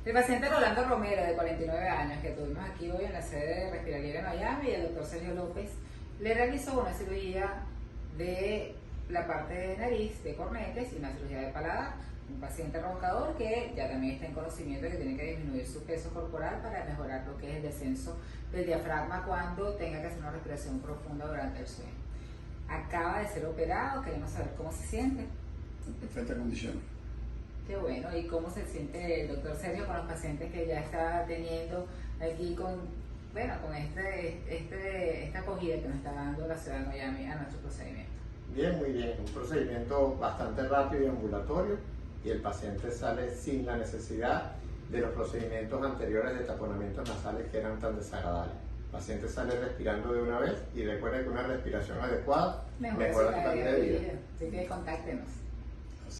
El paciente Rolando Romero, de 49 años, que tuvimos aquí hoy en la sede de Respiraliera en Miami, y el doctor Sergio López, le realizó una cirugía de la parte de nariz, de cornetes, y una cirugía de paladar. Un paciente roncador que ya también está en conocimiento de que tiene que disminuir su peso corporal para mejorar lo que es el descenso del diafragma cuando tenga que hacer una respiración profunda durante el sueño. Acaba de ser operado, queremos saber cómo se siente. En perfecta condición. Qué bueno. ¿Y cómo se siente el doctor Sergio con los pacientes que ya está teniendo aquí con esta acogida que nos está dando la ciudad de Miami a nuestro procedimiento? Bien, muy bien. Un procedimiento bastante rápido y ambulatorio, y el paciente sale sin la necesidad de los procedimientos anteriores de taponamientos nasales que eran tan desagradables. El paciente sale respirando de una vez, y recuerda que una respiración adecuada mejora su calidad de vida. Así que contáctenos.